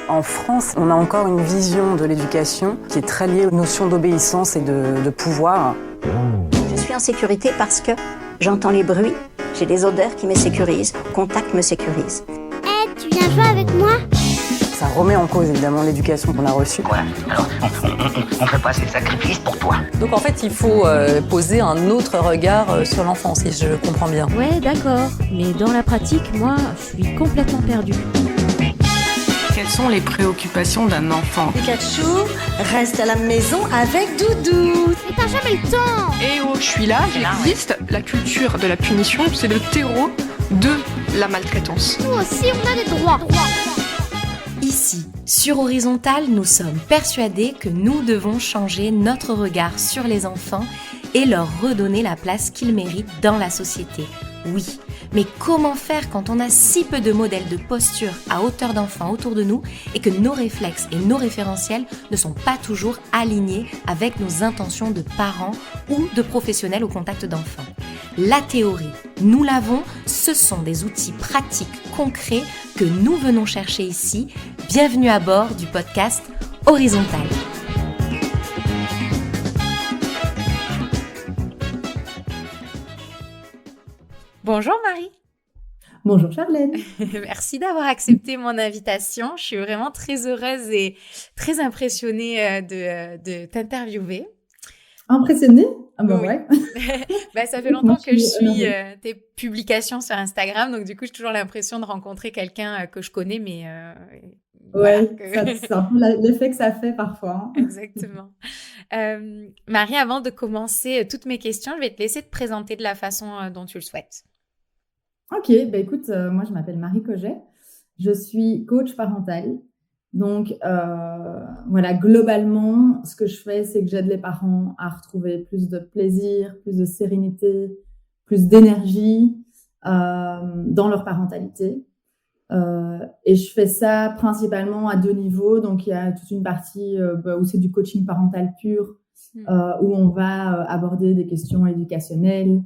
En France, on a encore une vision de l'éducation qui est très liée aux notions d'obéissance et de pouvoir. Je suis en sécurité parce que j'entends les bruits, j'ai des odeurs qui me sécurisent, contact me sécurise. Tu viens jouer avec moi ? Ça remet en cause évidemment l'éducation qu'on a reçue. Voilà, alors on fait pas ces sacrifices pour toi. Donc en fait, il faut poser un autre regard sur l'enfant, si je comprends bien. Ouais, d'accord. Mais dans la pratique, moi, je suis complètement perdue. Quelles sont les préoccupations d'un enfant ? Pikachu reste à la maison avec Doudou. Mais t'as jamais le temps. Eh oh, je suis là, j'existe. La culture de la punition, c'est le terreau de la maltraitance. Nous aussi, on a des droits. Ici, sur Horizontal, nous sommes persuadés que nous devons changer notre regard sur les enfants et leur redonner la place qu'ils méritent dans la société. Oui, mais comment faire quand on a si peu de modèles de posture à hauteur d'enfants autour de nous et que nos réflexes et nos référentiels ne sont pas toujours alignés avec nos intentions de parents ou de professionnels au contact d'enfants ? La théorie, nous l'avons, ce sont des outils pratiques, concrets que nous venons chercher ici. Bienvenue à bord du podcast Horizontal. Bonjour Marie. Bonjour Charlène. Merci d'avoir accepté mon invitation. Je suis vraiment très heureuse et très impressionnée de t'interviewer. Impressionnée ? Ah bah oui. Ouais. Ça fait longtemps que je suis tes publications sur Instagram, donc du coup j'ai toujours l'impression de rencontrer quelqu'un que je connais, mais ouais, c'est un peu l'effet que ça fait parfois. Exactement. Marie, avant de commencer toutes mes questions, je vais te laisser te présenter de la façon dont tu le souhaites. Ok, écoute, moi je m'appelle Marie Coget, je suis coach parental. Donc voilà, globalement, ce que je fais, c'est que j'aide les parents à retrouver plus de plaisir, plus de sérénité, plus d'énergie dans leur parentalité. Et je fais ça principalement à 2 niveaux. Donc, il y a toute une partie où c'est du coaching parental pur, où on va aborder des questions éducationnelles,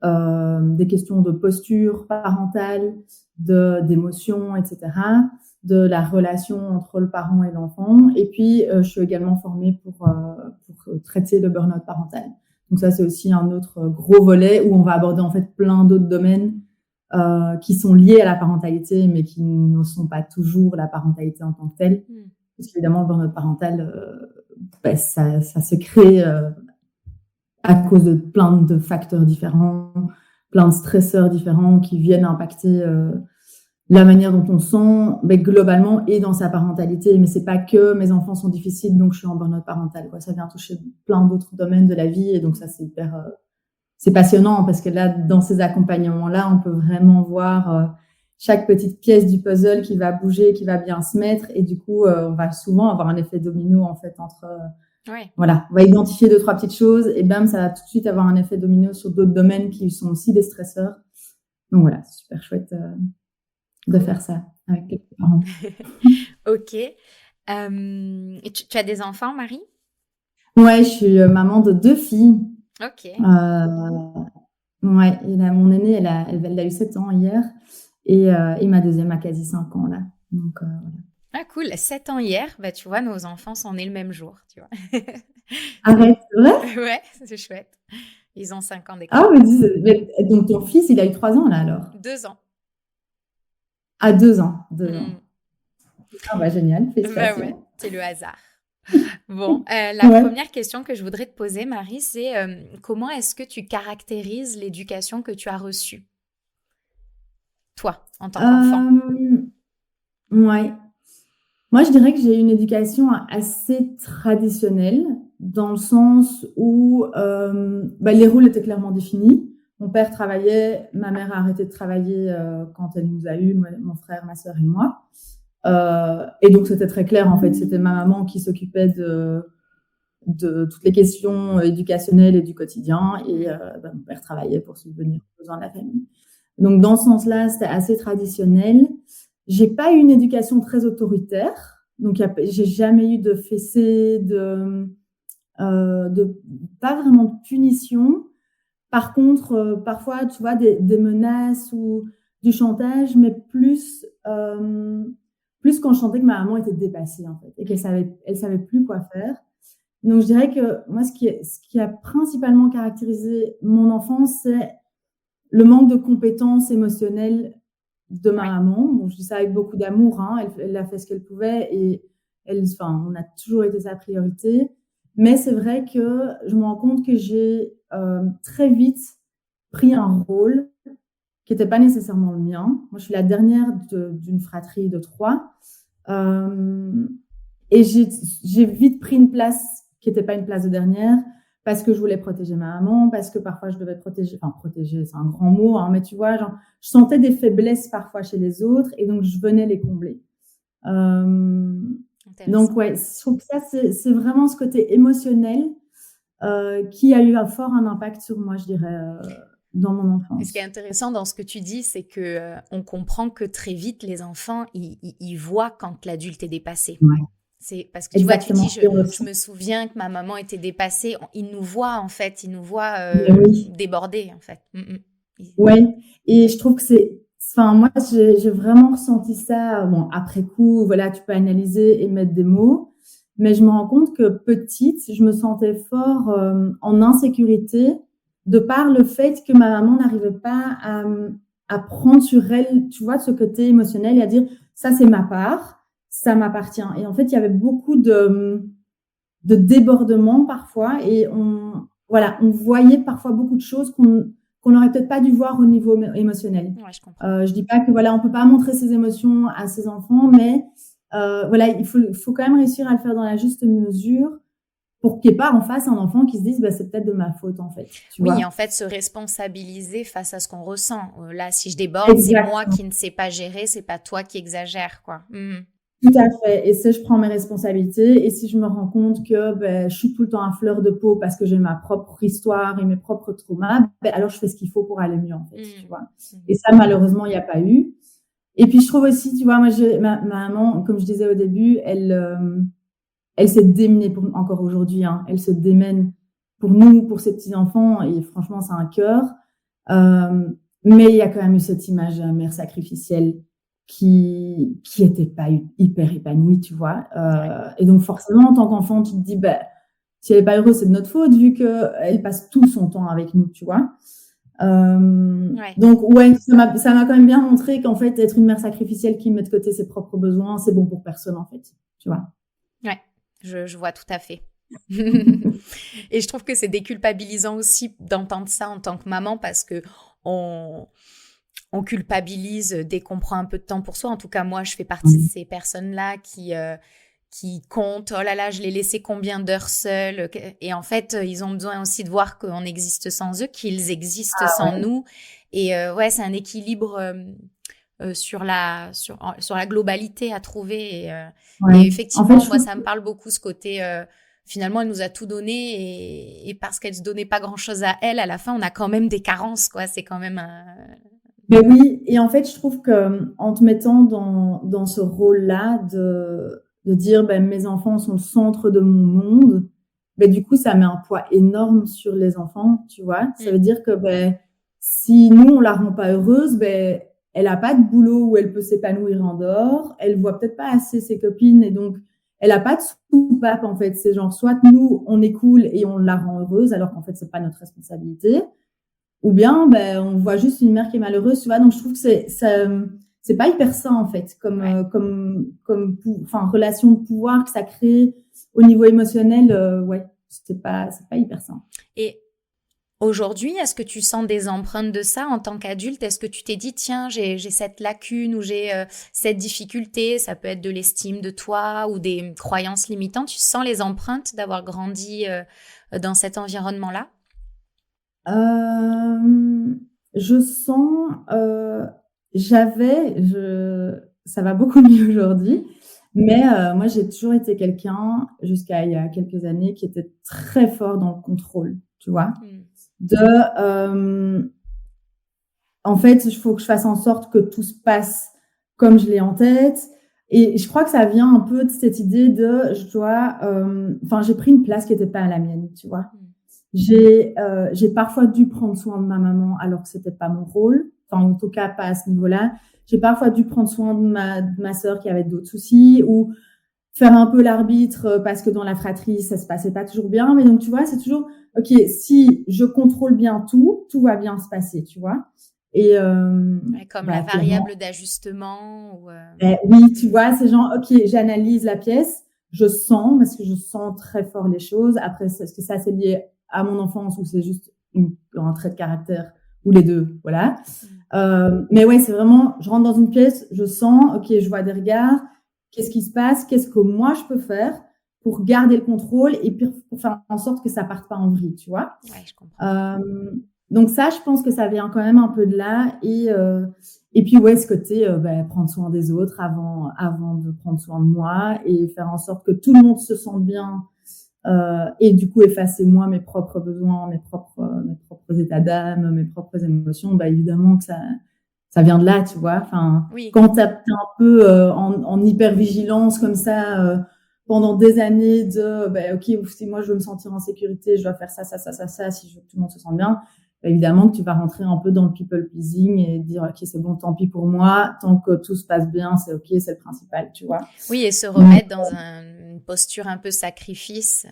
des questions de posture parentale, d'émotions, etc., de la relation entre le parent et l'enfant. Et puis, je suis également formée pour traiter le burn-out parental. Donc, ça, c'est aussi un autre gros volet où on va aborder en fait plein d'autres domaines qui sont liés à la parentalité, mais qui ne sont pas toujours la parentalité en tant que telle. Parce qu'évidemment, le burn-out parental, ça se crée à cause de plein de facteurs différents, plein de stresseurs différents qui viennent impacter la manière dont on se sent, mais globalement, et dans sa parentalité. Mais c'est pas que mes enfants sont difficiles, donc je suis en burn-out parental, quoi. Ça vient toucher plein d'autres domaines de la vie, et donc ça, c'est hyper... c'est passionnant parce que là, dans ces accompagnements-là, on peut vraiment voir chaque petite pièce du puzzle qui va bouger, qui va bien se mettre. Et du coup, on va souvent avoir un effet domino, en fait, entre... Voilà, on va identifier 2-3 petites choses et bam, ça va tout de suite avoir un effet domino sur d'autres domaines qui sont aussi des stresseurs. Donc voilà, c'est super chouette de faire ça avec les parents. Ok. Tu as des enfants, Marie ? Ouais, je suis maman de 2 filles. Ok. Ouais, et là, mon aînée, elle a eu 7 ans hier et ma deuxième a quasi 5 ans là. Donc voilà. Ah cool, 7 ans hier, tu vois, nos enfants sont nés le même jour, tu vois. Arrête, c'est vrai ? Ouais, c'est chouette. Ils ont 5 ans d'écart. Ah, mais donc ton fils, il a eu 3 ans là alors ? 2 ans. Ah, 2 ans. 2 ans. Ah génial, félicitations. Ouais, c'est le hasard. Bon, la première question que je voudrais te poser, Marie, c'est comment est-ce que tu caractérises l'éducation que tu as reçue, toi, en tant qu'enfant ? Ouais. Moi, je dirais que j'ai une éducation assez traditionnelle, dans le sens où les rôles étaient clairement définis. Mon père travaillait, ma mère a arrêté de travailler quand elle nous a eus, mon frère, ma sœur et moi. Et donc, c'était très clair, en fait. C'était ma maman qui s'occupait de toutes les questions éducationnelles et du quotidien. Et mon père travaillait pour subvenir aux besoins de la famille. Donc, dans ce sens-là, c'était assez traditionnel. J'ai pas eu une éducation très autoritaire. Donc, j'ai jamais eu de fessée, pas vraiment de punition. Par contre, parfois, tu vois, des menaces ou du chantage, mais plus plus quand je sentais que ma maman était dépassée, en fait, et elle savait plus quoi faire. Donc, je dirais que moi, ce qui a principalement caractérisé mon enfance, c'est le manque de compétences émotionnelles de ma maman. Bon, je dis ça avec beaucoup d'amour, hein. Elle a fait ce qu'elle pouvait et on a toujours été sa priorité. Mais c'est vrai que je me rends compte que j'ai très vite pris un rôle qui n'était pas nécessairement le mien. Moi, je suis la dernière d'une fratrie de 3. Et j'ai vite pris une place qui n'était pas une place de dernière parce que je voulais protéger ma maman, parce que parfois je devais protéger, c'est un grand mot, hein, mais tu vois, genre, je sentais des faiblesses parfois chez les autres et donc je venais les combler. Donc, ouais, je trouve que ça, c'est vraiment ce côté émotionnel qui a eu un impact sur moi, je dirais, dans mon enfance. Et ce qui est intéressant dans ce que tu dis, c'est que on comprend que très vite, les enfants, ils voient quand l'adulte est dépassé. Ouais. C'est parce que tu vois, tu dis, je me souviens que ma maman était dépassée. Ils nous voient, en fait, déborder, en fait. Ouais, et je trouve que moi, j'ai vraiment ressenti ça. Bon, après coup, voilà, tu peux analyser et mettre des mots, mais je me rends compte que petite, je me sentais fort en insécurité de par le fait que ma maman n'arrivait pas à prendre sur elle, tu vois, ce côté émotionnel et à dire, ça, c'est ma part. Ça m'appartient. Et en fait, il y avait beaucoup de débordements parfois et on voyait parfois beaucoup de choses qu'on n'aurait peut-être pas dû voir au niveau émotionnel. Ouais, je comprends. Je dis pas que on peut pas montrer ses émotions à ses enfants, mais il faut quand même réussir à le faire dans la juste mesure pour qu'il n'y ait pas en face un enfant qui se dise c'est peut-être de ma faute en fait. Tu vois. En fait, se responsabiliser face à ce qu'on ressent. Là, si je déborde, c'est moi qui ne sais pas gérer, c'est pas toi qui exagère, quoi. Tout à fait. Et je prends mes responsabilités. Et si je me rends compte que je suis tout le temps à fleur de peau parce que j'ai ma propre histoire et mes propres traumas, alors je fais ce qu'il faut pour aller mieux, en fait. Tu vois. Et ça, malheureusement, il n'y a pas eu. Et puis, je trouve aussi, tu vois, moi, ma maman, comme je disais au début, elle s'est démenée encore aujourd'hui. Hein, elle se démène pour nous, pour ses petits-enfants. Et franchement, c'est un cœur. Mais il y a quand même eu cette image de la mère sacrificielle qui était pas hyper épanouie, tu vois. Et donc, forcément, en tant qu'enfant, tu te dis, si elle est pas heureuse, c'est de notre faute, vu qu'elle passe tout son temps avec nous, tu vois. Donc, ouais, ça m'a quand même bien montré qu'en fait, être une mère sacrificielle qui met de côté ses propres besoins, c'est bon pour personne, en fait, tu vois. Ouais, je vois tout à fait. Et je trouve que c'est déculpabilisant aussi d'entendre ça en tant que maman parce que on culpabilise dès qu'on prend un peu de temps pour soi. En tout cas, moi, je fais partie de ces personnes-là qui comptent. Oh là là, je l'ai laissé combien d'heures seule. Et en fait, ils ont besoin aussi de voir qu'on existe sans eux, qu'ils existent sans nous. Et c'est un équilibre sur la globalité à trouver. Et effectivement, moi, ça me parle beaucoup ce côté... finalement, elle nous a tout donné et parce qu'elle se donnait pas grand-chose à elle, à la fin, on a quand même des carences, quoi. C'est quand même Mais oui, et en fait, je trouve que en te mettant dans ce rôle-là de dire mes enfants sont le centre de mon monde, du coup, ça met un poids énorme sur les enfants, tu vois. Ça veut dire que si nous, on la rend pas heureuse, elle a pas de boulot où elle peut s'épanouir en dehors, elle voit peut-être pas assez ses copines et donc elle a pas de soupape, en fait. C'est genre, soit nous, on est cool et on la rend heureuse, alors qu'en fait, c'est pas notre responsabilité. Ou bien, on voit juste une mère qui est malheureuse, tu vois. Donc, je trouve que c'est pas hyper sain, en fait, comme relation de pouvoir que ça crée au niveau émotionnel. C'est pas hyper sain. Et aujourd'hui, est-ce que tu sens des empreintes de ça en tant qu'adulte? Est-ce que tu t'es dit, tiens, j'ai cette lacune ou j'ai cette difficulté? Ça peut être de l'estime de toi ou des croyances limitantes. Tu sens les empreintes d'avoir grandi dans cet environnement-là? Je sens... ça va beaucoup mieux aujourd'hui. Mais moi, j'ai toujours été quelqu'un, jusqu'à il y a quelques années, qui était très fort dans le contrôle, tu vois. En fait, il faut que je fasse en sorte que tout se passe comme je l'ai en tête. Et je crois que ça vient un peu de cette idée de j'ai pris une place qui n'était pas la mienne, tu vois. J'ai parfois dû prendre soin de ma maman alors que c'était pas mon rôle. Enfin, en tout cas, pas à ce niveau-là. j'ai parfois dû prendre soin de ma sœur qui avait d'autres soucis ou faire un peu l'arbitre parce que dans la fratrie, ça se passait pas toujours bien. Mais donc, tu vois, c'est toujours, OK, si je contrôle bien tout va bien se passer, tu vois. Et comme la variable d'ajustement. Oui, tu vois, c'est genre, OK, j'analyse la pièce, je sens, parce que je sens très fort les choses. Après, est-ce que ça, c'est lié à mon enfance ou c'est juste un trait de caractère ou les deux, voilà. Mais ouais, c'est vraiment, je rentre dans une pièce, je sens, OK, je vois des regards, qu'est-ce qui se passe, qu'est-ce que moi je peux faire pour garder le contrôle et pour faire en sorte que ça parte pas en vrille, tu vois. Ouais, je comprends. Donc ça, je pense que ça vient quand même un peu de là et puis ouais, ce côté prendre soin des autres avant de prendre soin de moi et faire en sorte que tout le monde se sente bien et du coup effacer moi mes propres besoins, mes propres états d'âme, mes propres émotions. Évidemment que ça vient de là, tu vois. Enfin, oui. Quand t'es un peu en hypervigilance comme ça pendant des années OK, si moi je veux me sentir en sécurité, je dois faire ça, si je veux que tout le monde se sente bien. Évidemment que tu vas rentrer un peu dans le people pleasing et dire OK, c'est bon, tant pis pour moi, tant que tout se passe bien, c'est OK, c'est le principal, tu vois. Oui, et se remettre dans une posture un peu sacrifice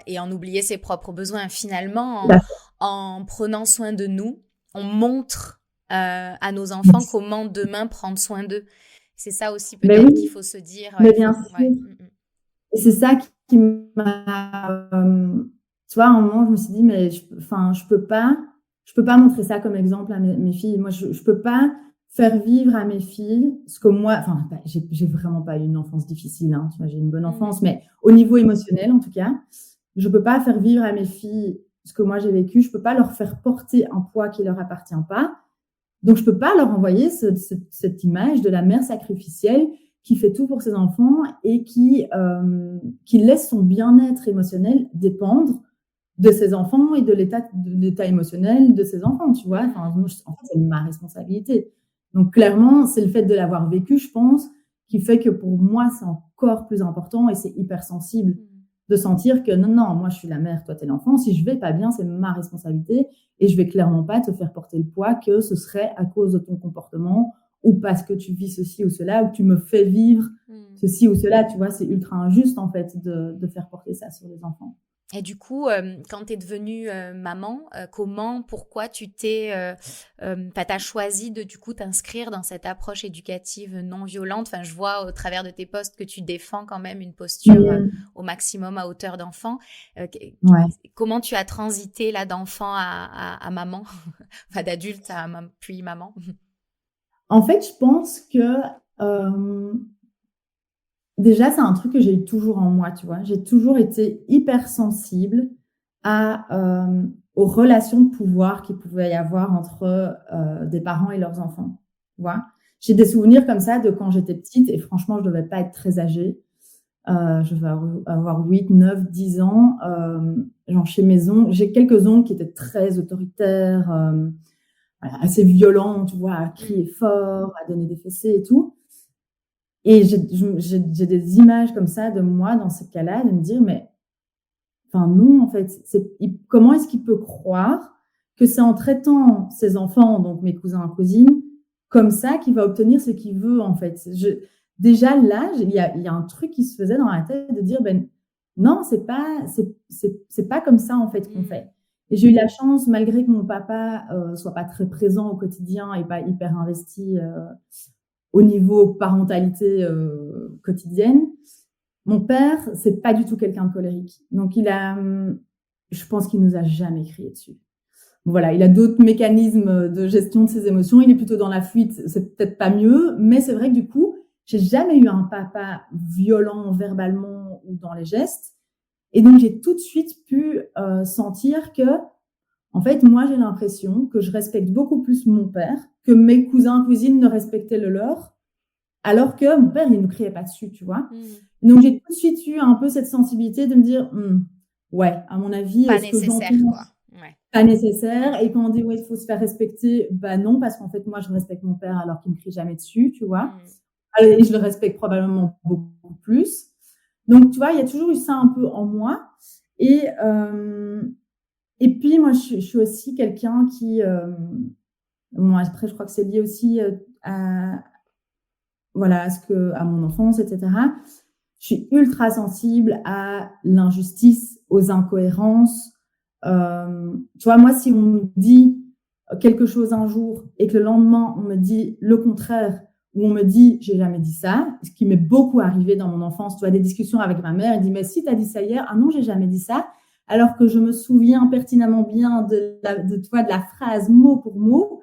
et en oublier ses propres besoins. Finalement, en prenant soin de nous, on montre à nos enfants comment demain prendre soin d'eux. C'est ça aussi peut-être qu'il faut se dire. Mais bien sûr. Ouais. Et c'est ça qui m'a... tu vois, à un moment, je me suis dit, mais je peux pas montrer ça comme exemple à mes filles. Moi, je peux pas faire vivre à mes filles ce que moi, j'ai vraiment pas eu une enfance difficile, hein. Tu vois, j'ai une bonne enfance, mais au niveau émotionnel, en tout cas, je peux pas faire vivre à mes filles ce que moi j'ai vécu. Je peux pas leur faire porter un poids qui leur appartient pas. Donc, je peux pas leur envoyer cette image de la mère sacrificielle qui fait tout pour ses enfants et qui laisse son bien-être émotionnel dépendre de ses enfants et de l'état émotionnel de ses enfants, tu vois. Enfin, en fait, c'est ma responsabilité. Donc, clairement, c'est le fait de l'avoir vécu, je pense, qui fait que pour moi, c'est encore plus important et c'est hyper sensible de sentir que non, moi, je suis la mère, toi, t'es l'enfant. Si je vais pas bien, c'est ma responsabilité et je vais clairement pas te faire porter le poids que ce serait à cause de ton comportement ou parce que tu vis ceci ou cela ou que tu me fais vivre ceci ou cela. Tu vois, c'est ultra injuste, en fait, de faire porter ça sur les enfants. Et du coup, quand tu es devenue maman, pourquoi tu t'as choisi de du coup t'inscrire dans cette approche éducative non violente? Enfin, je vois au travers de tes posts que tu défends quand même une posture au maximum à hauteur d'enfant. Comment tu as transité là d'enfant à maman, enfin d'adulte à puis maman? En fait, je pense que déjà, c'est un truc que j'ai eu toujours en moi, tu vois. J'ai toujours été hyper sensible aux relations de pouvoir qu'il pouvait y avoir entre des parents et leurs enfants, tu vois. J'ai des souvenirs comme ça de quand j'étais petite et franchement, je devais pas être très âgée. Je vais avoir 8, 9, 10 ans. Genre chez mes oncles, j'ai quelques oncles qui étaient très autoritaires, assez violents, tu vois, à crier fort, à donner des fessées et tout. Et j'ai des images comme ça de moi dans ce cas-là, de me dire, mais non, en fait, comment est-ce qu'il peut croire que c'est en traitant ses enfants, donc mes cousins et cousines, comme ça qu'il va obtenir ce qu'il veut, en fait. Déjà là, il y a un truc qui se faisait dans la tête de dire, non, c'est pas comme ça, en fait, qu'on fait. Et j'ai eu la chance, malgré que mon papa soit pas très présent au quotidien et pas hyper investi au niveau parentalité quotidienne, mon père, c'est pas du tout quelqu'un de colérique. Donc, je pense qu'il nous a jamais crié dessus. Bon, voilà, il a d'autres mécanismes de gestion de ses émotions. Il est plutôt dans la fuite, c'est peut-être pas mieux, mais c'est vrai que du coup, j'ai jamais eu un papa violent verbalement ou dans les gestes. Et donc, j'ai tout de suite pu sentir que, en fait, moi, j'ai l'impression que je respecte beaucoup plus mon père que mes cousins, cousines ne respectaient le leur, alors que mon père, il ne criait pas dessus, tu vois. Donc, j'ai tout de suite eu un peu cette sensibilité de me dire, ouais, à mon avis, pas nécessaire, quoi. Ouais. Pas nécessaire. Et quand on dit, ouais, il faut se faire respecter, non, parce qu'en fait, moi, je respecte mon père alors qu'il ne me crie jamais dessus, tu vois. Et je le respecte probablement beaucoup plus. Donc, tu vois, il y a toujours eu ça un peu en moi. Et puis, moi, je suis aussi quelqu'un qui Bon, après, je crois que c'est lié aussi à mon enfance, etc. Je suis ultra sensible à l'injustice, aux incohérences. Tu vois, moi, si on me dit quelque chose un jour et que le lendemain, on me dit le contraire, ou on me dit j'ai jamais dit ça, ce qui m'est beaucoup arrivé dans mon enfance, tu vois, des discussions avec ma mère, elle dit mais si tu as dit ça hier, ah non, j'ai jamais dit ça, alors que je me souviens pertinemment bien de la phrase mot pour mot.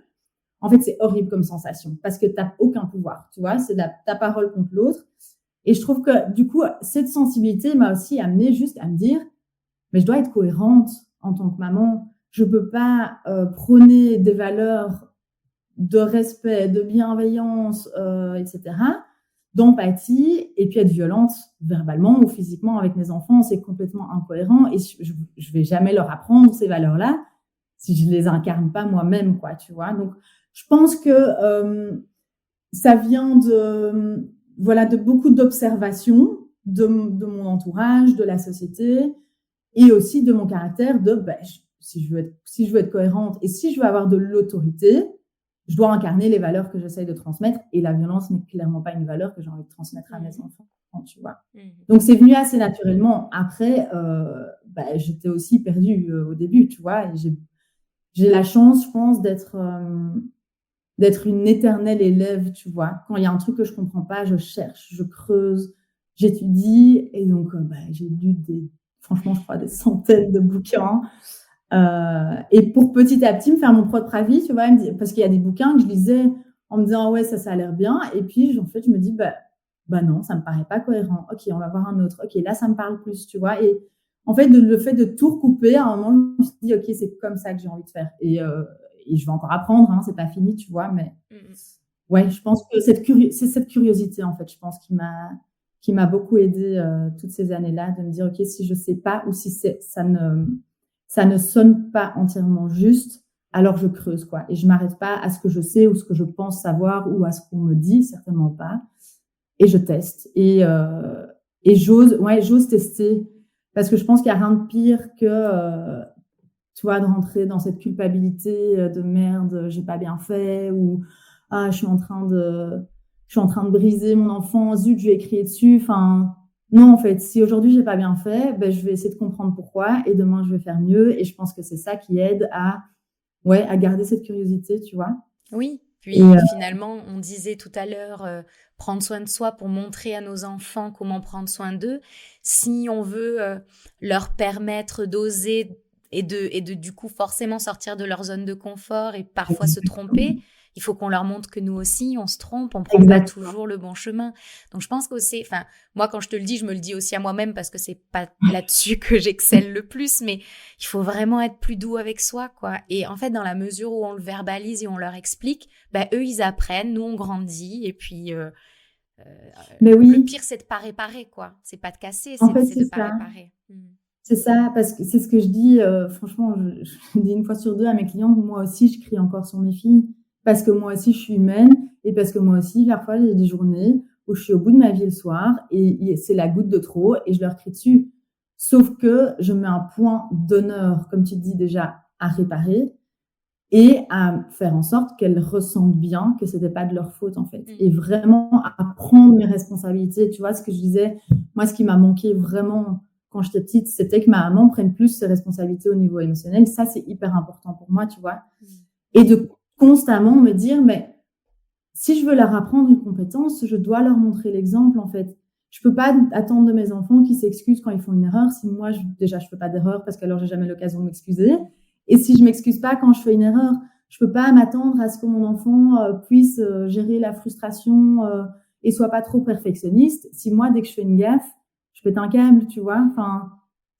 En fait, c'est horrible comme sensation parce que tu n'as aucun pouvoir, tu vois, c'est ta parole contre l'autre. Et je trouve que, du coup, cette sensibilité m'a aussi amenée juste à me dire, mais je dois être cohérente en tant que maman. Je peux pas prôner des valeurs de respect, de bienveillance, etc., d'empathie, et puis être violente verbalement ou physiquement avec mes enfants. C'est complètement incohérent et je vais jamais leur apprendre ces valeurs-là si je les incarne pas moi-même, quoi, tu vois. Donc, je pense que ça vient de beaucoup d'observations de mon entourage, de la société et aussi de mon caractère si je veux être cohérente et si je veux avoir de l'autorité, je dois incarner les valeurs que j'essaye de transmettre et la violence n'est clairement pas une valeur que j'ai envie de transmettre à mes enfants, tu vois. Donc, c'est venu assez naturellement. Après, j'étais aussi perdue au début, tu vois, et j'ai la chance, je pense, d'être une éternelle élève, tu vois. Quand il y a un truc que je comprends pas, je cherche, je creuse, j'étudie. Et donc, j'ai lu franchement, je crois, des centaines de bouquins. Et pour petit à petit me faire mon propre avis, tu vois, parce qu'il y a des bouquins que je lisais en me disant, ouais, ça a l'air bien. Et puis, en fait, je me dis, non, ça me paraît pas cohérent. Ok, on va voir un autre. Ok, là, ça me parle plus, tu vois. Et en fait, le fait de tout recouper, à un moment, je me suis dit, ok, c'est comme ça que j'ai envie de faire. Et je vais encore apprendre, hein, c'est pas fini, tu vois, mais ouais, je pense que c'est cette curiosité, en fait, je pense qui m'a beaucoup aidée toutes ces années-là, de me dire, ok, si je sais pas ou si ça ne sonne pas entièrement juste, alors je creuse, quoi. Et je m'arrête pas à ce que je sais ou ce que je pense savoir ou à ce qu'on me dit, certainement pas. Et je teste. Et j'ose tester. Parce que je pense qu'il n'y a rien de pire que, tu vois, de rentrer dans cette culpabilité de merde, j'ai pas bien fait, ou je suis en train de briser mon enfant, zut, je vais crier dessus. Enfin, non, en fait, si aujourd'hui j'ai pas bien fait, je vais essayer de comprendre pourquoi et demain je vais faire mieux. Et je pense que c'est ça qui aide à garder cette curiosité, tu vois. Oui. Puis finalement, on disait tout à l'heure, prendre soin de soi pour montrer à nos enfants comment prendre soin d'eux. Si on veut leur permettre d'oser et de du coup forcément sortir de leur zone de confort et parfois se tromper, il faut qu'on leur montre que nous aussi, on se trompe, on prend pas toujours le bon chemin. Donc je pense que moi quand je te le dis, je me le dis aussi à moi-même parce que c'est pas là-dessus que j'excelle le plus, mais il faut vraiment être plus doux avec soi, quoi. Et en fait, dans la mesure où on le verbalise et on leur explique, eux ils apprennent, nous on grandit et puis mais oui. Le pire c'est de pas réparer, quoi. C'est pas de casser, c'est de pas réparer. C'est ça, parce que c'est ce que je dis, franchement, je dis une fois sur deux à mes clients, moi aussi je crie encore sur mes filles. Parce que moi aussi, je suis humaine et parce que moi aussi, parfois, il y a des journées où je suis au bout de ma vie le soir et c'est la goutte de trop et je leur crie dessus. Sauf que je mets un point d'honneur, comme tu dis déjà, à réparer et à faire en sorte qu'elles ressentent bien que c'était pas de leur faute, en fait. Et vraiment à prendre mes responsabilités. Tu vois, ce que je disais, moi, ce qui m'a manqué vraiment quand j'étais petite, c'était que ma maman prenne plus ses responsabilités au niveau émotionnel. Ça, c'est hyper important pour moi, tu vois. Et de constamment me dire, mais si je veux leur apprendre une compétence, je dois leur montrer l'exemple, en fait. Je peux pas attendre de mes enfants qu'ils s'excusent quand ils font une erreur. Si moi, déjà, je fais pas d'erreur parce qu'alors j'ai jamais l'occasion de m'excuser. Et si je m'excuse pas quand je fais une erreur, je peux pas m'attendre à ce que mon enfant puisse gérer la frustration et soit pas trop perfectionniste. Si moi, dès que je fais une gaffe, je pète un câble, tu vois. Enfin,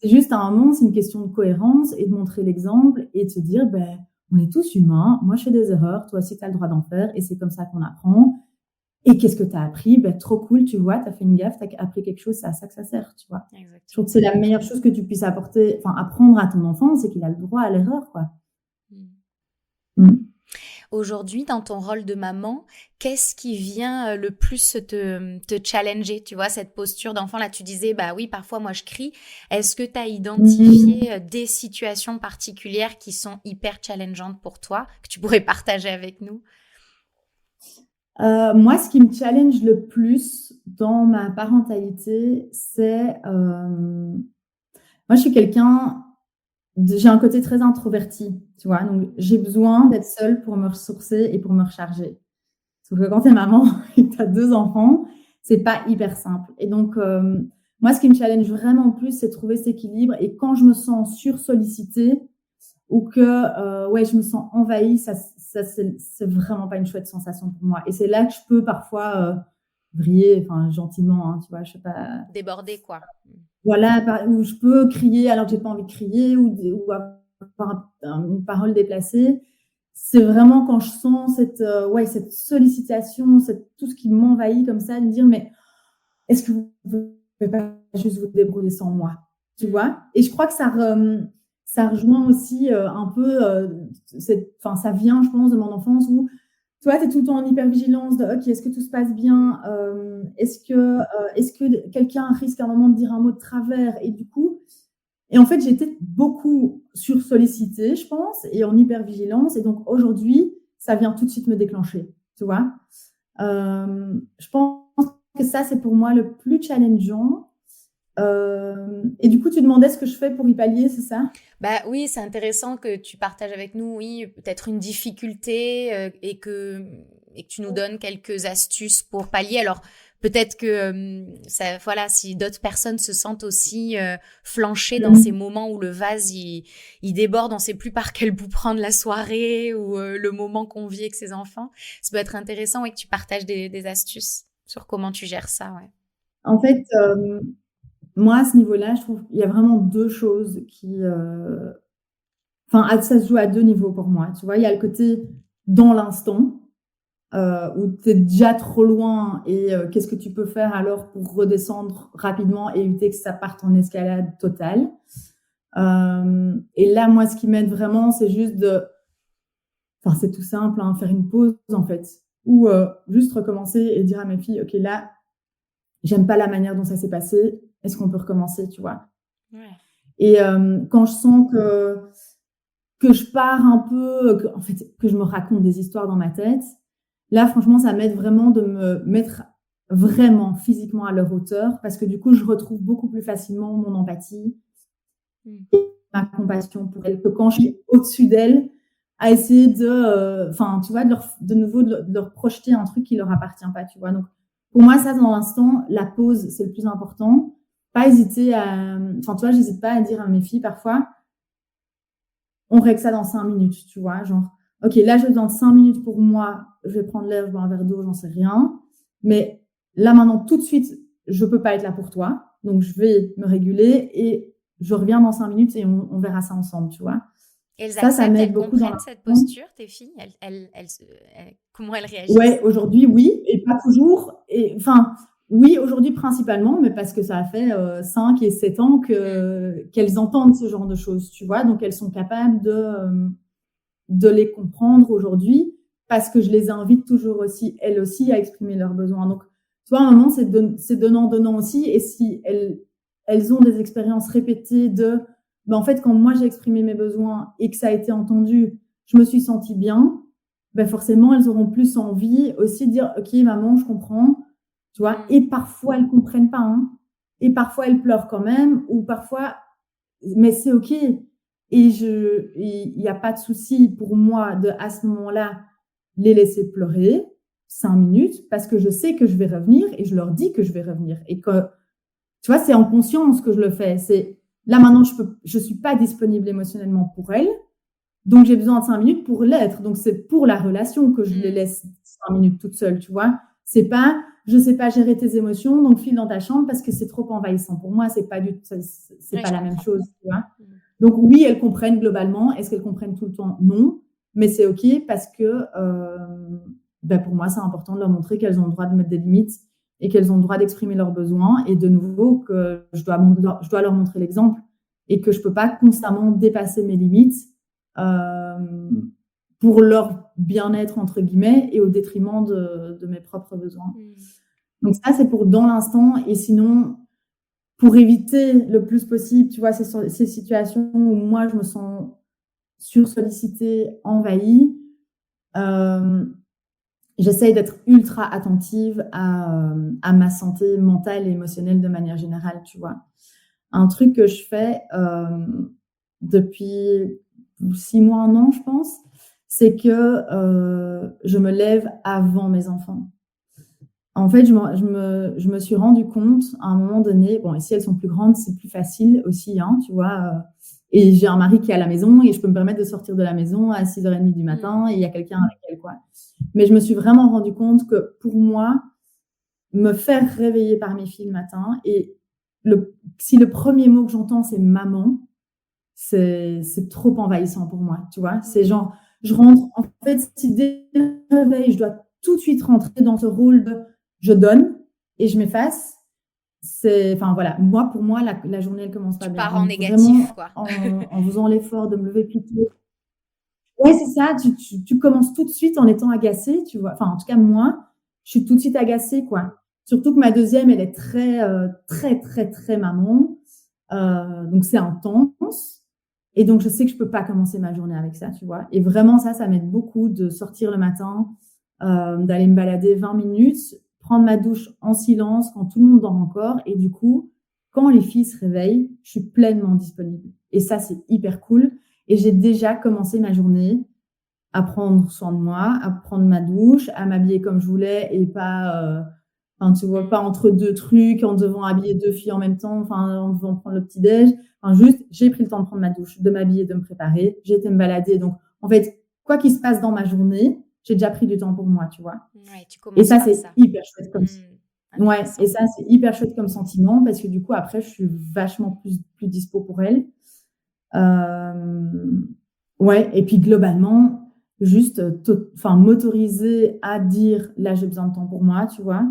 c'est juste à un moment, c'est une question de cohérence et de montrer l'exemple et de se dire, on est tous humains, moi je fais des erreurs, toi aussi tu as le droit d'en faire et c'est comme ça qu'on apprend. Et qu'est-ce que tu as appris ? Trop cool, tu vois, tu as fait une gaffe, tu as appris quelque chose, c'est à ça que ça sert, tu vois. Exactement. Je trouve que c'est la meilleure chose que tu puisses apprendre à ton enfant, c'est qu'il a le droit à l'erreur, quoi. Aujourd'hui, dans ton rôle de maman, qu'est-ce qui vient le plus te challenger? Tu vois, cette posture d'enfant, là, tu disais, bah oui, parfois, moi, je crie. Est-ce que tu as identifié des situations particulières qui sont hyper challengeantes pour toi, que tu pourrais partager avec nous? Moi, ce qui me challenge le plus dans ma parentalité, c'est... moi, je suis j'ai un côté très introverti, tu vois. Donc, j'ai besoin d'être seule pour me ressourcer et pour me recharger. Sauf que quand t'es maman et que t'as 2 enfants, c'est pas hyper simple. Et donc, moi, ce qui me challenge vraiment le plus, c'est de trouver cet équilibre. Et quand je me sens sursollicitée ou que je me sens envahie, ça c'est vraiment pas une chouette sensation pour moi. Et c'est là que je peux parfois vriller, enfin gentiment, hein, tu vois, je sais pas. Déborder, quoi. Voilà, où je peux crier alors que j'ai pas envie de crier ou avoir une parole déplacée. C'est vraiment quand je sens cette sollicitation, tout ce qui m'envahit comme ça, de me dire mais est-ce que vous pouvez pas juste vous débrouiller sans moi, tu vois? Et je crois que ça rejoint aussi un peu ça vient, je pense, de mon enfance où toi, tu es tout le temps en hypervigilance de OK, est-ce que tout se passe bien? Est-ce que quelqu'un risque à un moment de dire un mot de travers? Et en fait, j'ai été beaucoup sursollicitée, je pense, et en hypervigilance. Et donc, aujourd'hui, ça vient tout de suite me déclencher, tu vois. Je pense que ça, c'est pour moi le plus challengeant. Et du coup, tu demandais ce que je fais pour y pallier, c'est ça? Bah oui, c'est intéressant que tu partages avec nous, oui, peut-être une difficulté et que tu nous donnes quelques astuces pour pallier. Alors, peut-être que si d'autres personnes se sentent aussi flanchées dans ces moments où le vase il déborde, on sait plus par quel bout prendre la soirée ou le moment qu'on vit avec ses enfants. Ça peut être intéressant que tu partages des astuces sur comment tu gères ça, ouais. En fait, moi, à ce niveau-là, je trouve qu'il y a vraiment 2 choses qui... ça se joue à 2 niveaux pour moi. Tu vois, il y a le côté dans l'instant, où tu es déjà trop loin et qu'est-ce que tu peux faire alors pour redescendre rapidement et éviter que ça parte en escalade totale. Et là, moi, ce qui m'aide vraiment, c'est juste c'est tout simple, hein, faire une pause, en fait. Ou juste recommencer et dire à mes filles, OK, là, j'aime pas la manière dont ça s'est passé. Est-ce qu'on peut recommencer, tu vois? Ouais. Et quand je sens que je pars un peu, que je me raconte des histoires dans ma tête, là, franchement, ça m'aide vraiment de me mettre vraiment physiquement à leur hauteur parce que du coup, je retrouve beaucoup plus facilement mon empathie et ma compassion pour elles que quand je suis au-dessus d'elles à essayer de leur projeter un truc qui leur appartient pas, tu vois. Donc, pour moi, ça, dans l'instant, la pause, c'est le plus important. Pas hésiter j'hésite pas à dire à mes filles parfois, on règle ça dans 5 minutes, tu vois, genre, OK, là, je besoin de 5 minutes pour moi, je vais prendre l'air, je bois un verre d'eau, j'en sais rien. Mais là, maintenant, tout de suite, je peux pas être là pour toi. Donc, je vais me réguler et je reviens dans 5 minutes et on verra ça ensemble, tu vois. Elles acceptent, elles comprennent cette posture, tes filles? Comment elles réagissent? Ouais, aujourd'hui, oui, et pas toujours. Oui, aujourd'hui principalement, mais parce que ça a fait 5 et 7 ans qu'elles entendent ce genre de choses, tu vois. Donc, elles sont capables de les comprendre aujourd'hui parce que je les invite toujours aussi, elles aussi, à exprimer leurs besoins. Donc, tu vois, à un moment, c'est donnant aussi. Et si elles ont des expériences répétées en fait, quand moi, j'ai exprimé mes besoins et que ça a été entendu, je me suis sentie bien, forcément, elles auront plus envie aussi de dire « OK, maman, je comprends ». Tu vois, et parfois, elles comprennent pas, hein. Et parfois, elles pleurent quand même, ou parfois, mais c'est OK. Et il n'y a pas de souci pour moi à ce moment-là, les laisser pleurer 5 minutes, parce que je sais que je vais revenir, et je leur dis que je vais revenir. Et que, tu vois, c'est en conscience que je le fais. C'est, là, maintenant, je suis pas disponible émotionnellement pour elles, donc j'ai besoin de 5 minutes pour l'être. Donc, c'est pour la relation que je les laisse 5 minutes toutes seules, tu vois. C'est pas, je sais pas gérer tes émotions, donc file dans ta chambre parce que c'est trop envahissant. Pour moi, c'est pas la même chose, tu vois. Donc oui, elles comprennent globalement. Est-ce qu'elles comprennent tout le temps? Non, mais c'est OK parce que pour moi, c'est important de leur montrer qu'elles ont le droit de mettre des limites et qu'elles ont le droit d'exprimer leurs besoins. Et de nouveau, que je dois leur montrer l'exemple et que je peux pas constamment dépasser mes limites pour leur bien-être, entre guillemets, et au détriment de mes propres besoins. Donc ça, c'est pour dans l'instant. Et sinon, pour éviter le plus possible, tu vois, ces situations où moi, je me sens sursollicitée, envahie, j'essaye d'être ultra attentive à ma santé mentale et émotionnelle de manière générale, tu vois. Un truc que je fais depuis 6 mois, 1 an, je pense, c'est que je me lève avant mes enfants. En fait, je me suis rendu compte à un moment donné, bon, et si elles sont plus grandes, c'est plus facile aussi, hein, tu vois. Et j'ai un mari qui est à la maison et je peux me permettre de sortir de la maison à 6h30 du matin et il y a quelqu'un avec elle, quoi. Mais je me suis vraiment rendu compte que pour moi, me faire réveiller par mes filles le matin, et si le premier mot que j'entends, c'est maman, c'est trop envahissant pour moi, tu vois. C'est genre, je rentre, en fait, si dès le réveil, je dois tout de suite rentrer dans ce rôle de je donne et je m'efface. Enfin voilà, pour moi, la journée, elle commence pas bien. Tu pars en négatif, quoi. En faisant l'effort de me lever plus tôt. Ouais, c'est ça, tu commences tout de suite en étant agacée, tu vois. Enfin, en tout cas, moi, je suis tout de suite agacée, quoi. Surtout que ma deuxième, elle est très, très, très, très maman. Donc, c'est intense. Et donc, je sais que je peux pas commencer ma journée avec ça, tu vois. Et vraiment, ça m'aide beaucoup de sortir le matin, d'aller me balader 20 minutes, prendre ma douche en silence quand tout le monde dort encore. Et du coup, quand les filles se réveillent, je suis pleinement disponible. Et ça, c'est hyper cool. Et j'ai déjà commencé ma journée à prendre soin de moi, à prendre ma douche, à m'habiller comme je voulais et pas, tu vois, pas entre 2 trucs, en devant habiller 2 filles en même temps, en devant prendre le petit-déj. Juste, j'ai pris le temps de prendre ma douche, de m'habiller, de me préparer. J'ai été me balader. Donc, en fait, quoi qu'il se passe dans ma journée, j'ai déjà pris du temps pour moi, tu vois. Ouais, et ça, c'est hyper chouette comme ouais, et ça, c'est hyper chouette comme sentiment parce que du coup, après, je suis vachement plus dispo pour elle. Ouais, et puis globalement, juste m'autoriser à dire là, j'ai besoin de temps pour moi, tu vois.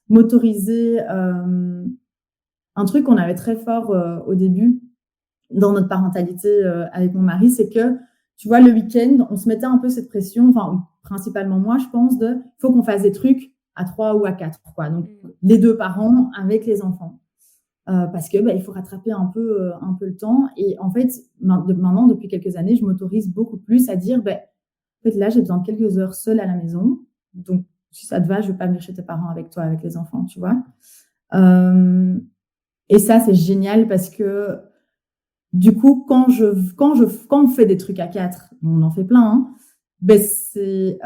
M'autoriser un truc qu'on avait très fort au début dans notre parentalité avec mon mari, c'est que, tu vois, le week-end, on se mettait un peu cette pression, principalement moi, je pense, il faut qu'on fasse des trucs à 3 ou à 4, quoi. Donc, les 2 parents avec les enfants. Parce que il faut rattraper un peu le temps. Et en fait, maintenant, depuis quelques années, je m'autorise beaucoup plus à dire, en fait, là, j'ai besoin de quelques heures seule à la maison. Donc, si ça te va, je vais pas venir chez tes parents avec toi, avec les enfants, tu vois. Et ça, c'est génial parce que du coup, quand on fait des trucs à 4, on en fait plein, hein, c'est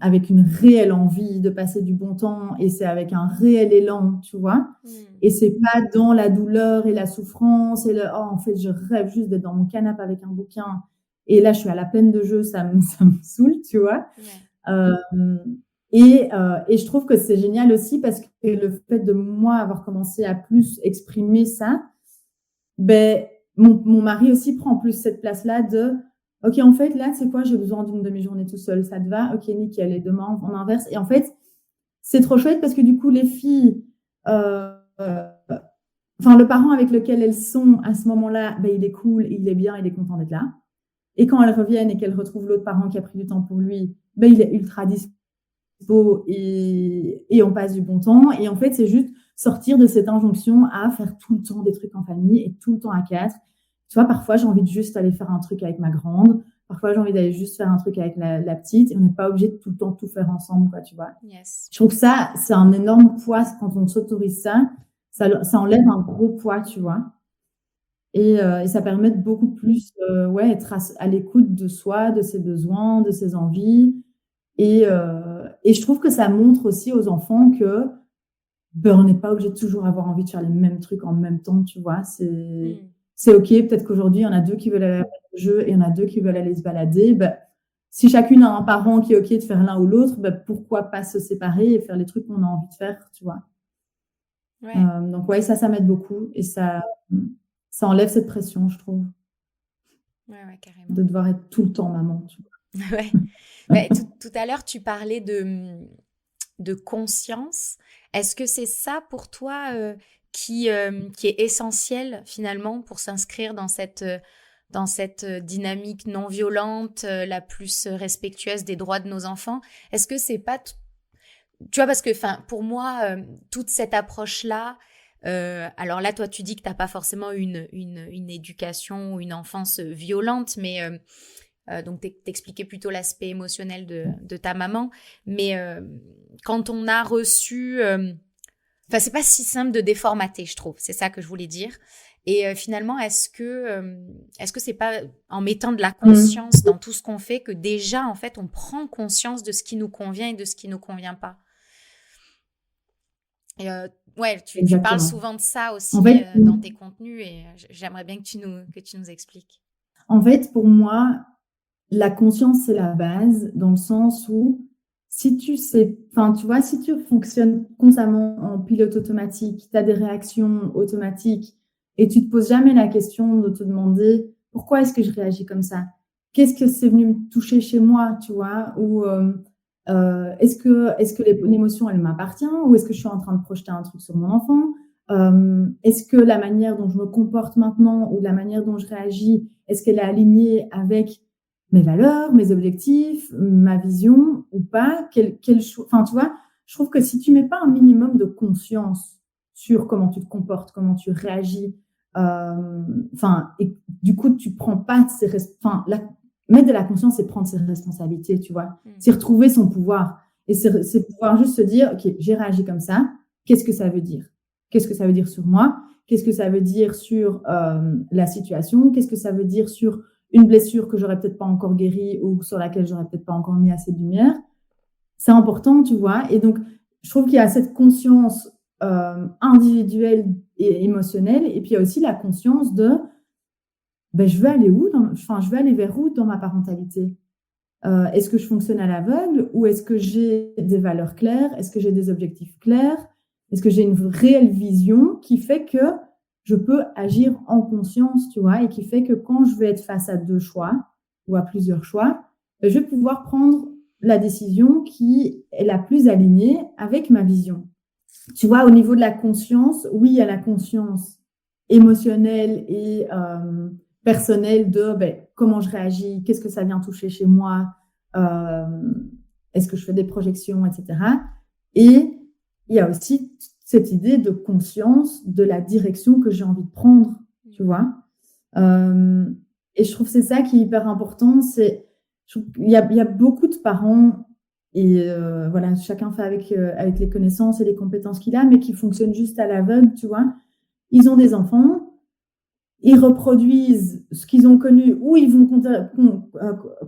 avec une réelle envie de passer du bon temps et c'est avec un réel élan, tu vois. Et c'est pas dans la douleur et la souffrance et en fait, je rêve juste d'être dans mon canapé avec un bouquin et là, je suis à la peine de jeu, ça me saoule, tu vois. Et je trouve que c'est génial aussi parce que le fait de moi avoir commencé à plus exprimer ça, mon mari aussi prend plus cette place-là de OK, en fait, là, c'est quoi, j'ai besoin d'une demi-journée tout seul, ça te va? OK, nickel, et demain, on inverse. Et en fait, c'est trop chouette parce que du coup, les filles, le parent avec lequel elles sont à ce moment-là, il est cool, il est bien, il est content d'être là. Et quand elles reviennent et qu'elles retrouvent l'autre parent qui a pris du temps pour lui, il est ultra dispo et on passe du bon temps. Et en fait, c'est juste sortir de cette injonction à faire tout le temps des trucs en famille et tout le temps à 4. Tu vois, parfois, j'ai envie de juste aller faire un truc avec ma grande. Parfois, j'ai envie d'aller juste faire un truc avec la petite. Et on n'est pas obligé de tout le temps tout faire ensemble, quoi, tu vois. Yes. Je trouve que ça, c'est un énorme poids quand on s'autorise ça. Ça enlève un gros poids, tu vois. Et ça permet de beaucoup plus être à l'écoute de soi, de ses besoins, de ses envies. Et je trouve que ça montre aussi aux enfants que on n'est pas obligé de toujours avoir envie de faire les mêmes trucs en même temps, tu vois. C'est OK, peut-être qu'aujourd'hui, il y en a 2 qui veulent aller à la jeu et il y en a 2 qui veulent aller se balader. Si chacune a un parent qui est OK de faire l'un ou l'autre, pourquoi pas se séparer et faire les trucs qu'on a envie de faire, tu vois. Ouais. Donc, ouais, ça m'aide beaucoup et ça enlève cette pression, je trouve. Ouais, carrément. De devoir être tout le temps maman, tu vois. Ouais. Tout à l'heure, tu parlais de conscience. Est-ce que c'est ça pour toi qui est essentiel finalement pour s'inscrire dans cette dans cette dynamique non violente, la plus respectueuse des droits de nos enfants. Est-ce que c'est pas... Tu vois, parce que pour moi, toute cette approche-là, alors là, toi, tu dis que tu n'as pas forcément une éducation ou une enfance violente, mais donc t'expliquais plutôt l'aspect émotionnel de ta maman. Mais quand on a reçu... c'est pas si simple de déformater, je trouve. C'est ça que je voulais dire. Et finalement, est-ce que c'est pas en mettant de la conscience dans tout ce qu'on fait que déjà, en fait, on prend conscience de ce qui nous convient et de ce qui nous convient pas? Et tu parles souvent de ça aussi dans tes contenus et j'aimerais bien que tu nous expliques. En fait, pour moi, la conscience, c'est la base dans le sens où si tu sais, tu vois, si tu fonctionnes constamment en pilote automatique, tu as des réactions automatiques et tu te poses jamais la question de te demander pourquoi est-ce que je réagis comme ça? Qu'est-ce que c'est venu me toucher chez moi, tu vois? Ou est-ce que l'émotion, elle m'appartient ou est-ce que je suis en train de projeter un truc sur mon enfant? Est-ce que la manière dont je me comporte maintenant ou la manière dont je réagis, est-ce qu'elle est alignée avec mes valeurs, mes objectifs, ma vision ou pas? Tu vois, je trouve que si tu mets pas un minimum de conscience sur comment tu te comportes, comment tu réagis, et du coup, tu prends pas mettre de la conscience, c'est prendre ses responsabilités, tu vois. C'est retrouver son pouvoir. Et c'est pouvoir juste se dire, OK, j'ai réagi comme ça. Qu'est-ce que ça veut dire? Qu'est-ce que ça veut dire sur moi? Qu'est-ce que ça veut dire sur la situation? Qu'est-ce que ça veut dire sur une blessure que j'aurais peut-être pas encore guérie ou sur laquelle j'aurais peut-être pas encore mis assez de lumière? C'est important, tu vois. Et donc, je trouve qu'il y a cette conscience individuelle et émotionnelle. Et puis, il y a aussi la conscience de je veux aller où je veux aller vers où dans ma parentalité? Est-ce que je fonctionne à l'aveugle ou est-ce que j'ai des valeurs claires? Est-ce que j'ai des objectifs clairs? Est-ce que j'ai une réelle vision qui fait que je peux agir en conscience, tu vois, et qui fait que quand je vais être face à 2 choix ou à plusieurs choix, je vais pouvoir prendre la décision qui est la plus alignée avec ma vision. Tu vois, au niveau de la conscience, oui, il y a la conscience émotionnelle et personnelle de comment je réagis, qu'est-ce que ça vient toucher chez moi, est-ce que je fais des projections, etc. Et il y a aussi cette idée de conscience de la direction que j'ai envie de prendre, tu vois. Et je trouve que c'est ça qui est hyper important. Il y a beaucoup de parents, et voilà, chacun fait avec les connaissances et les compétences qu'il a, mais qui fonctionnent juste à l'aveugle, tu vois. Ils ont des enfants, ils reproduisent ce qu'ils ont connu ou ils vont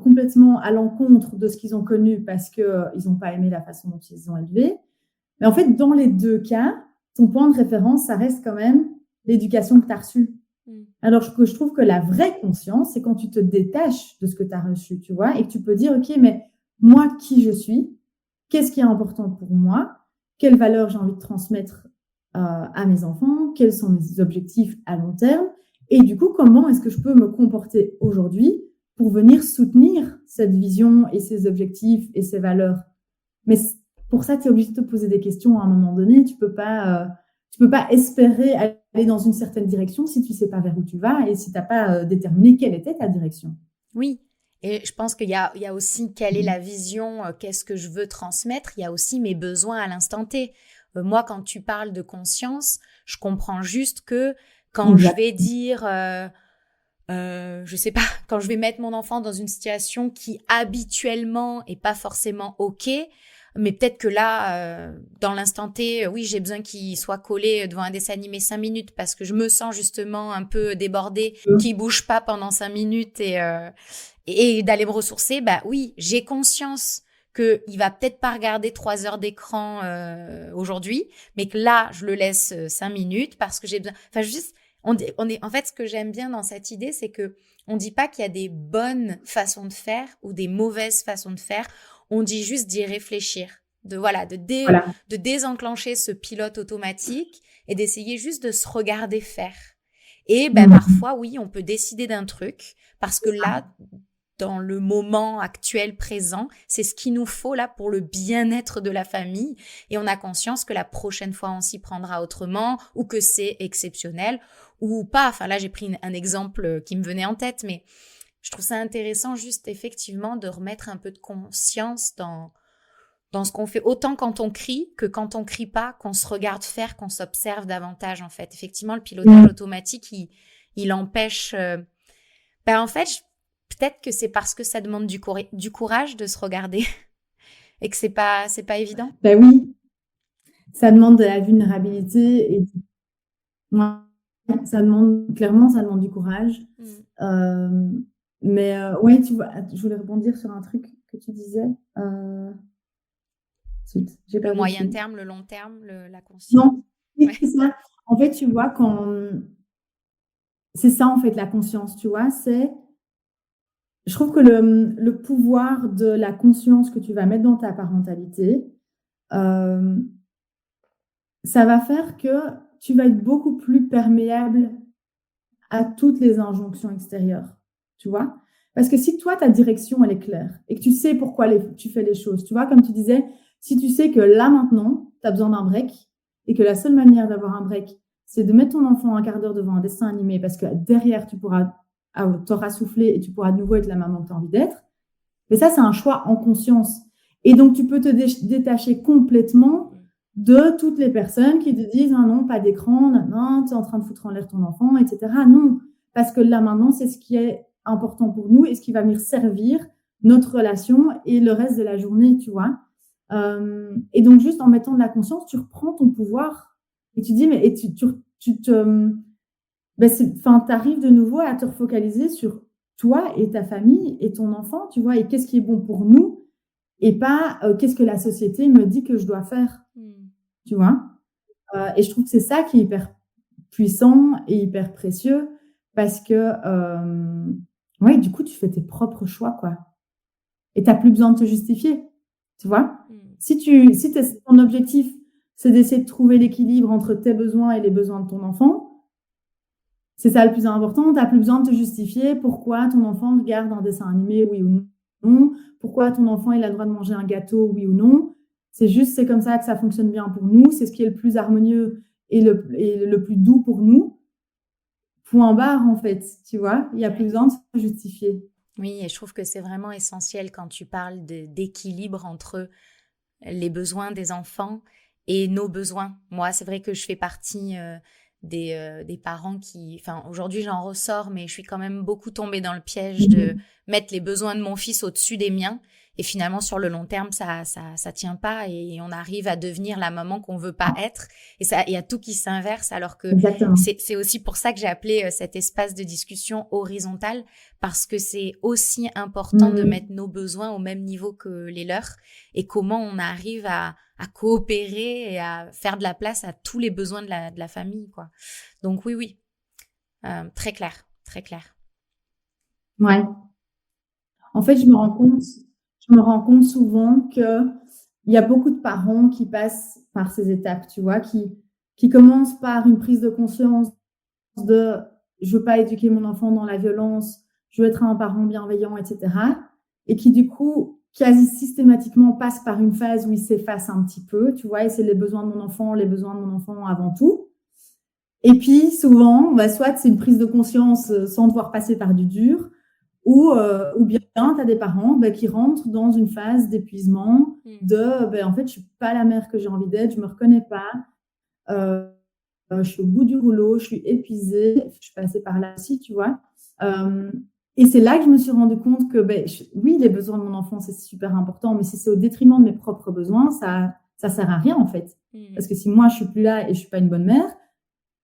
complètement à l'encontre de ce qu'ils ont connu parce qu'ils n'ont pas aimé la façon dont ils ont élevé. Mais en fait, dans les 2 cas, ton point de référence, ça reste quand même l'éducation que tu as reçue. Alors que je trouve que la vraie conscience, c'est quand tu te détaches de ce que tu as reçu, tu vois, et que tu peux dire, OK, mais moi, qui je suis? Qu'est-ce qui est important pour moi? Quelles valeurs j'ai envie de transmettre à mes enfants? Quels sont mes objectifs à long terme? Et du coup, comment est-ce que je peux me comporter aujourd'hui pour venir soutenir cette vision et ces objectifs et ces valeurs? Mais pour ça, tu es obligé de te poser des questions à un moment donné. Tu peux pas espérer aller dans une certaine direction si tu sais pas vers où tu vas et si tu n'as pas déterminé quelle était ta direction. Oui, et je pense qu'il y a aussi quelle est la vision, qu'est-ce que je veux transmettre. Il y a aussi mes besoins à l'instant T. Moi, quand tu parles de conscience, je comprends juste que quand je vais dire, je sais pas, quand je vais mettre mon enfant dans une situation qui habituellement est pas forcément OK, mais peut-être que là, dans l'instant T, oui, j'ai besoin qu'il soit collé devant un dessin animé 5 minutes parce que je me sens justement un peu débordée, qu'il bouge pas pendant 5 minutes et d'aller me ressourcer. Oui, j'ai conscience qu'il va peut-être pas regarder 3 heures d'écran aujourd'hui, mais que là, je le laisse 5 minutes parce que j'ai besoin. Enfin, juste, en fait, ce que j'aime bien dans cette idée, c'est que on dit pas qu'il y a des bonnes façons de faire ou des mauvaises façons de faire. On dit juste d'y réfléchir, de désenclencher ce pilote automatique et d'essayer juste de se regarder faire. Et parfois, oui, on peut décider d'un truc parce que là, dans le moment actuel présent. C'est ce qu'il nous faut là pour le bien-être de la famille. Et on a conscience que la prochaine fois, on s'y prendra autrement ou que c'est exceptionnel ou pas. Enfin là, j'ai pris un exemple qui me venait en tête, mais je trouve ça intéressant juste effectivement de remettre un peu de conscience dans ce qu'on fait, autant quand on crie que quand on crie pas, qu'on se regarde faire, qu'on s'observe davantage en fait. Effectivement, le pilotage automatique, il empêche... en fait, peut-être que c'est parce que ça demande du courage de se regarder et que c'est pas évident. Ben oui, ça demande de la vulnérabilité et ça demande du courage. Mais ouais, tu vois, je voulais rebondir sur un truc que tu disais. Le moyen terme, le long terme, la conscience. Non, oui, c'est ça. En fait, tu vois, c'est ça en fait la conscience, tu vois, je trouve que le pouvoir de la conscience que tu vas mettre dans ta parentalité, ça va faire que tu vas être beaucoup plus perméable à toutes les injonctions extérieures, tu vois. Parce que si toi, ta direction, elle est claire et que tu sais pourquoi tu fais les choses, tu vois, comme tu disais, si tu sais que là, maintenant, tu as besoin d'un break et que la seule manière d'avoir un break, c'est de mettre ton enfant un quart d'heure devant un dessin animé parce que derrière, t'auras soufflé et tu pourras de nouveau être la maman que tu as envie d'être. Mais ça, c'est un choix en conscience. Et donc, tu peux te détacher complètement de toutes les personnes qui te disent « Ah non, pas d'écran, non, tu es en train de foutre en l'air ton enfant, etc. » Non, parce que là, maintenant, c'est ce qui est important pour nous et ce qui va venir servir notre relation et le reste de la journée, tu vois. Et donc, juste en mettant de la conscience, tu reprends ton pouvoir et tu dis « Mais et t'arrives de nouveau à te refocaliser sur toi et ta famille et ton enfant, tu vois, et qu'est-ce qui est bon pour nous et pas qu'est-ce que la société me dit que je dois faire, tu vois. Et je trouve que c'est ça qui est hyper puissant et hyper précieux parce que, ouais, du coup, tu fais tes propres choix, quoi. Et t'as plus besoin de te justifier, tu vois. Si ton objectif, c'est d'essayer de trouver l'équilibre entre tes besoins et les besoins de ton enfant, c'est ça le plus important. Tu n'as plus besoin de te justifier pourquoi ton enfant regarde un dessin animé, oui ou non. Pourquoi ton enfant il a le droit de manger un gâteau, oui ou non. C'est comme ça que ça fonctionne bien pour nous. C'est ce qui est le plus harmonieux et le plus doux pour nous. Point barre, en fait. Tu vois, il n'y a plus besoin de se justifier. Oui, et je trouve que c'est vraiment essentiel quand tu parles d'équilibre entre les besoins des enfants et nos besoins. Moi, c'est vrai que je fais partie... des parents qui... Enfin, aujourd'hui, j'en ressors, mais je suis quand même beaucoup tombée dans le piège de mettre les besoins de mon fils au-dessus des miens. Et finalement, sur le long terme, ça tient pas et on arrive à devenir la maman qu'on veut pas être. Et il y a tout qui s'inverse, alors que c'est aussi pour ça que j'ai appelé cet espace de discussion horizontal, parce que c'est aussi important de mettre nos besoins au même niveau que les leurs et comment on arrive à coopérer et à faire de la place à tous les besoins de la famille, quoi. Donc oui, très clair, très clair. Ouais. En fait, je me rends compte souvent que il y a beaucoup de parents qui passent par ces étapes, tu vois, qui commencent par une prise de conscience de je veux pas éduquer mon enfant dans la violence, je veux être un parent bienveillant, etc. Et qui du coup quasi systématiquement passe par une phase où il s'efface un petit peu, tu vois, et c'est les besoins de mon enfant avant tout. Et puis souvent, soit c'est une prise de conscience sans devoir passer par du dur, ou bien tu as des parents qui rentrent dans une phase d'épuisement, en fait, je suis pas la mère que j'ai envie d'être, je me reconnais pas, je suis au bout du rouleau, je suis épuisée, je suis passée par là aussi, tu vois. Et c'est là que je me suis rendu compte que, oui, les besoins de mon enfant, c'est super important, mais si c'est au détriment de mes propres besoins, ça sert à rien, en fait. Parce que si moi, je suis plus là et je suis pas une bonne mère,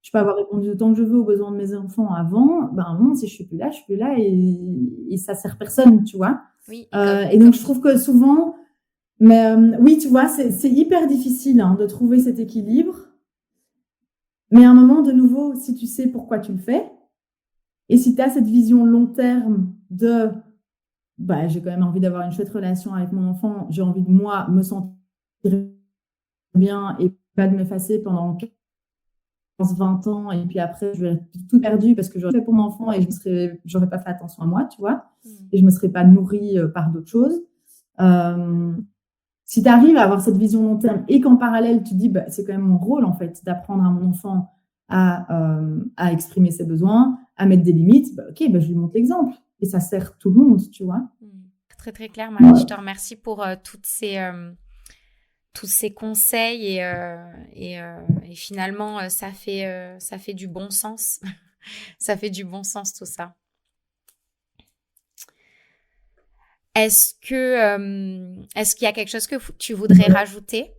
je peux avoir répondu autant que je veux aux besoins de mes enfants avant, non, si je suis plus là et ça sert personne, tu vois. Oui, et donc, je trouve que souvent, oui, tu vois, c'est hyper difficile de trouver cet équilibre. Mais à un moment, de nouveau, si tu sais pourquoi tu le fais, et si tu as cette vision long terme de j'ai quand même envie d'avoir une chouette relation avec mon enfant, j'ai envie de moi me sentir bien et pas de m'effacer pendant 20 ans et puis après, je vais être tout perdu parce que j'aurais fait pour mon enfant et j'aurais pas fait attention à moi, tu vois, et je me serais pas nourrie par d'autres choses. Si tu arrives à avoir cette vision long terme et qu'en parallèle, tu te dis, bah, c'est quand même mon rôle, en fait, d'apprendre à mon enfant à exprimer ses besoins, à mettre des limites, bah, ok, bah, je lui montre l'exemple. Et ça sert tout le monde, tu vois. Très, très clair, Marie. Je te remercie pour tous ces conseils et finalement, ça fait du bon sens. Ça fait du bon sens, tout ça. Est-ce qu'il y a quelque chose que tu voudrais rajouter?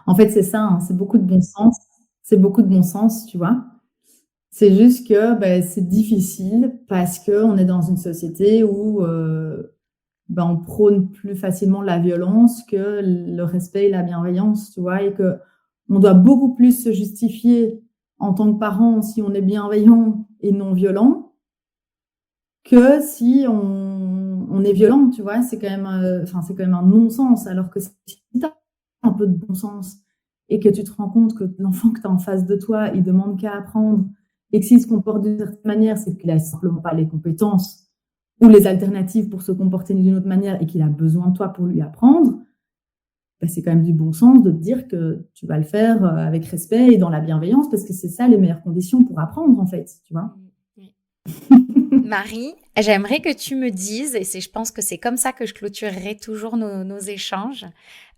En fait, c'est ça, hein, c'est beaucoup de bon sens. C'est beaucoup de bon sens, tu vois. C'est juste que c'est difficile parce qu'on est dans une société où on prône plus facilement la violence que le respect et la bienveillance, tu vois, et qu'on doit beaucoup plus se justifier en tant que parent si on est bienveillant et non violent que si on est violent, tu vois. C'est quand même un non-sens, alors que si tu as un peu de bon sens et que tu te rends compte que l'enfant que tu as en face de toi, il demande qu'à apprendre, et que s'il se comporte d'une certaine manière, c'est qu'il n'a simplement pas les compétences ou les alternatives pour se comporter d'une autre manière et qu'il a besoin de toi pour lui apprendre, c'est quand même du bon sens de te dire que tu vas le faire avec respect et dans la bienveillance, parce que c'est ça les meilleures conditions pour apprendre, en fait, tu vois. Marie, j'aimerais que tu me dises, et je pense que c'est comme ça que je clôturerai toujours nos échanges,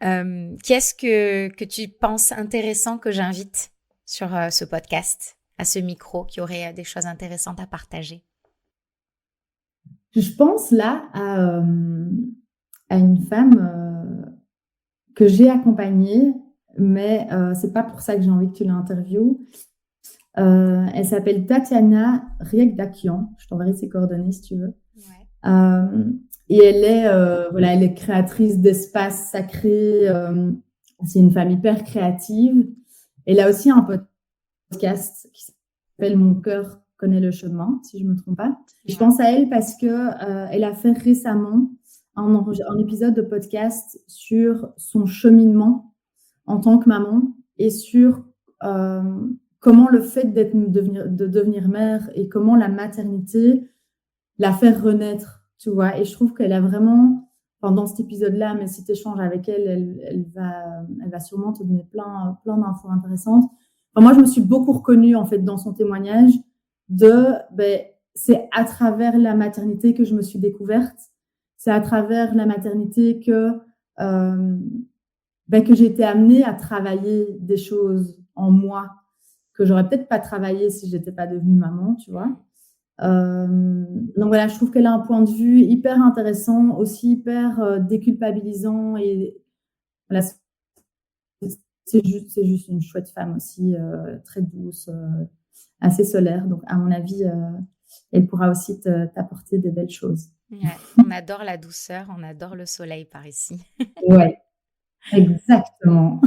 qu'est-ce que tu penses intéressant que j'invite sur ce podcast, à ce micro, qui aurait des choses intéressantes à partager? Je pense là à une femme que j'ai accompagnée, mais c'est pas pour ça que j'ai envie que tu l'interviewes. Elle s'appelle Tatiana Riekdakian. Je t'enverrai ses coordonnées si tu veux. Ouais. Et elle est créatrice d'espaces sacrés. C'est une femme hyper créative. Elle a aussi un podcast qui s'appelle Mon cœur connaît le chemin, si je me trompe pas. Ouais. Je pense à elle parce que elle a fait récemment un épisode de podcast sur son cheminement en tant que maman et sur comment le fait de devenir mère et comment la maternité la fait renaître, tu vois. Et je trouve qu'elle a vraiment, dans cet épisode-là, mais si tu échanges avec elle, elle va sûrement te donner plein d'infos intéressantes. Enfin, moi, je me suis beaucoup reconnue, en fait, dans son témoignage c'est à travers la maternité que je me suis découverte. C'est à travers la maternité que j'ai été amenée à travailler des choses en moi que j'aurais peut-être pas travaillé si j'étais pas devenue maman, tu vois. Donc voilà, je trouve qu'elle a un point de vue hyper intéressant, aussi hyper déculpabilisant, et voilà, c'est juste une chouette femme aussi, très douce, assez solaire. Donc à mon avis, elle pourra aussi t'apporter des belles choses. Ouais, on adore la douceur, on adore le soleil par ici. Ouais, exactement.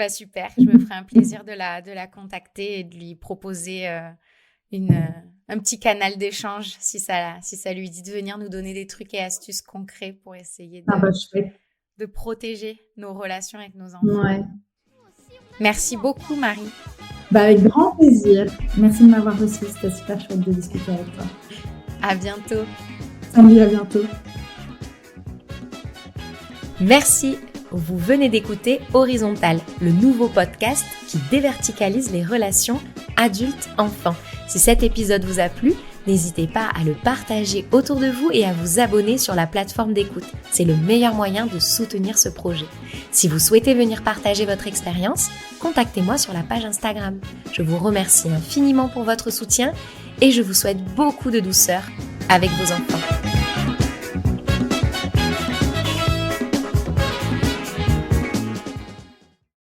Super, je me ferai un plaisir de la contacter et de lui proposer un petit canal d'échange si ça lui dit de venir nous donner des trucs et astuces concrets pour essayer de protéger nos relations avec nos enfants. Ouais. Merci beaucoup, Marie. Avec grand plaisir. Merci de m'avoir reçue, c'était super chouette de discuter avec toi. À bientôt. Salut, à bientôt. Merci. Vous venez d'écouter Horizontal, le nouveau podcast qui déverticalise les relations adultes-enfants. Si cet épisode vous a plu, n'hésitez pas à le partager autour de vous et à vous abonner sur la plateforme d'écoute. C'est le meilleur moyen de soutenir ce projet. Si vous souhaitez venir partager votre expérience, contactez-moi sur la page Instagram. Je vous remercie infiniment pour votre soutien et je vous souhaite beaucoup de douceur avec vos enfants.